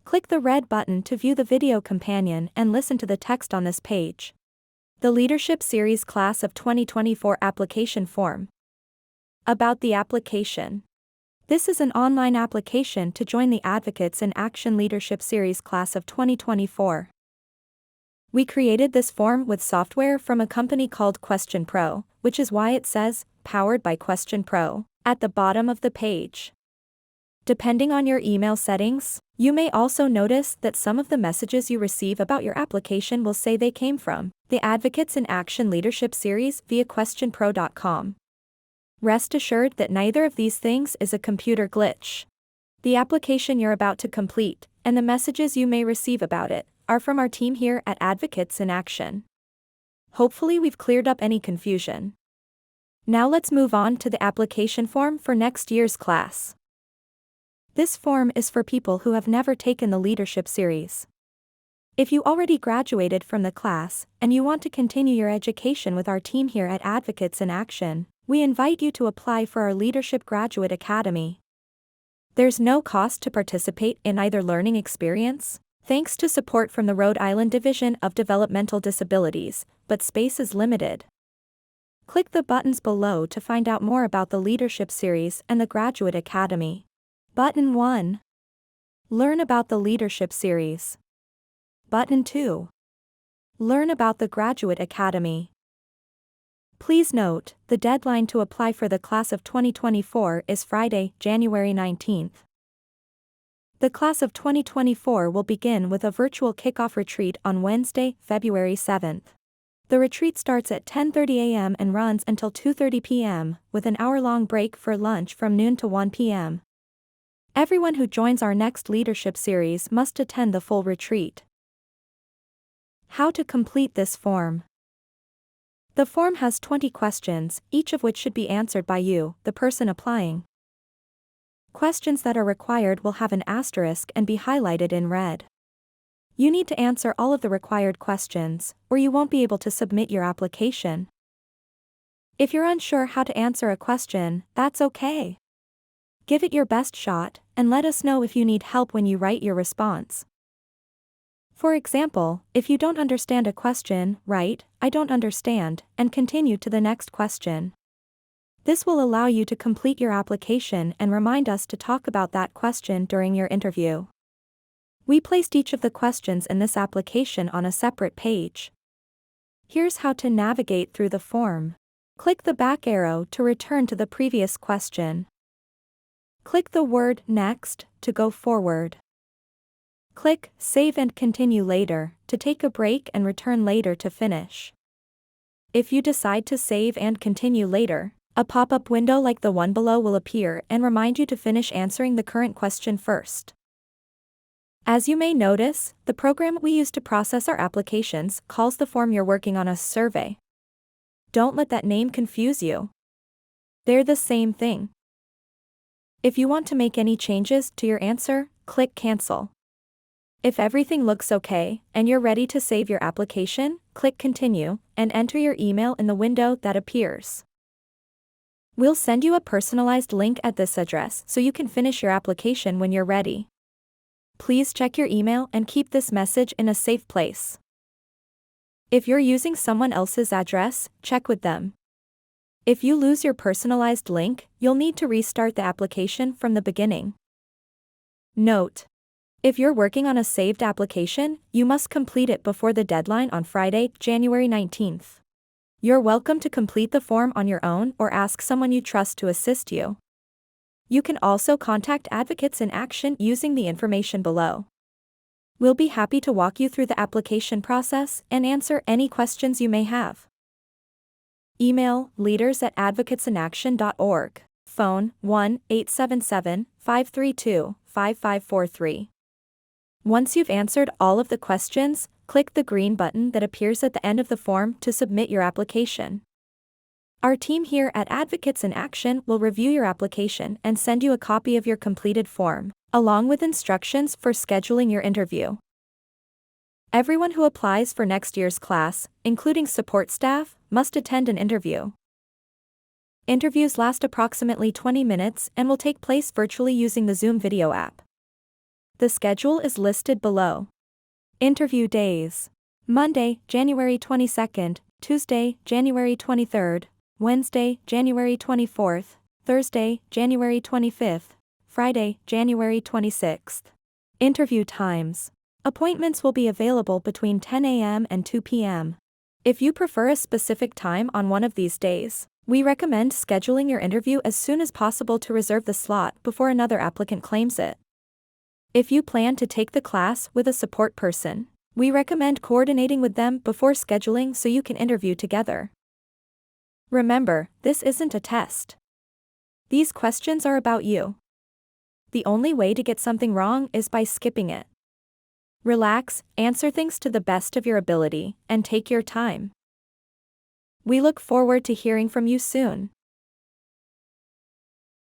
Click the red button to view the video companion and listen to the text on this page. The Leadership Series Class of 2024 Application Form. About the application. This is an online application to join the Advocates in Action Leadership Series Class of 2024. We created this form with software from a company called Question Pro, which is why it says, Powered by Question Pro, at the bottom of the page. Depending on your email settings, you may also notice that some of the messages you receive about your application will say they came from the Advocates in Action Leadership Series via questionpro.com. Rest assured that neither of these things is a computer glitch. The application you're about to complete, and the messages you may receive about it, are from our team here at Advocates in Action. Hopefully we've cleared up any confusion. Now let's move on to the application form for next year's class. This form is for people who have never taken the leadership series. If you already graduated from the class, and you want to continue your education with our team here at Advocates in Action, we invite you to apply for our Leadership Graduate Academy. There's no cost to participate in either learning experience, thanks to support from the Rhode Island Division of Developmental Disabilities, but space is limited. Click the buttons below to find out more about the Leadership Series and the Graduate Academy. Button 1. Learn about the Leadership Series. Button 2. Learn about the Graduate Academy. Please note, the deadline to apply for the class of 2024 is Friday, January 19th. The class of 2024 will begin with a virtual kickoff retreat on Wednesday, February 7th. The retreat starts at 10:30 a.m. and runs until 2:30 p.m., with an hour-long break for lunch from noon to 1 p.m. Everyone who joins our next leadership series must attend the full retreat. How to complete this form. The form has 20 questions, each of which should be answered by you, the person applying. Questions that are required will have an asterisk and be highlighted in red. You need to answer all of the required questions, or you won't be able to submit your application. If you're unsure how to answer a question, that's okay. Give it your best shot, and let us know if you need help when you write your response. For example, if you don't understand a question, write, "I don't understand," and continue to the next question. This will allow you to complete your application and remind us to talk about that question during your interview. We placed each of the questions in this application on a separate page. Here's how to navigate through the form. Click the back arrow to return to the previous question. Click the word Next to go forward. Click Save and Continue Later to take a break and return later to finish. If you decide to save and continue later, a pop-up window like the one below will appear and remind you to finish answering the current question first. As you may notice, the program we use to process our applications calls the form you're working on a survey. Don't let that name confuse you. They're the same thing. If you want to make any changes to your answer, click Cancel. If everything looks okay, and you're ready to save your application, click Continue, and enter your email in the window that appears. We'll send you a personalized link at this address so you can finish your application when you're ready. Please check your email and keep this message in a safe place. If you're using someone else's address, check with them. If you lose your personalized link, you'll need to restart the application from the beginning. Note: if you're working on a saved application, you must complete it before the deadline on Friday, January 19th. You're welcome to complete the form on your own or ask someone you trust to assist you. You can also contact Advocates in Action using the information below. We'll be happy to walk you through the application process and answer any questions you may have. Email leaders@advocatesinaction.org. Phone 1-877-532-5543. Once you've answered all of the questions, click the green button that appears at the end of the form to submit your application. Our team here at Advocates in Action will review your application and send you a copy of your completed form, along with instructions for scheduling your interview. Everyone who applies for next year's class, including support staff, must attend an interview. Interviews last approximately 20 minutes and will take place virtually using the Zoom video app. The schedule is listed below. Interview days: Monday, January 22nd, Tuesday, January 23rd, Wednesday, January 24th, Thursday, January 25th, Friday, January 26th. Interview times: appointments will be available between 10 a.m. and 2 p.m. If you prefer a specific time on one of these days, we recommend scheduling your interview as soon as possible to reserve the slot before another applicant claims it. If you plan to take the class with a support person, we recommend coordinating with them before scheduling so you can interview together. Remember, this isn't a test. These questions are about you. The only way to get something wrong is by skipping it. Relax, answer things to the best of your ability, and take your time. We look forward to hearing from you soon.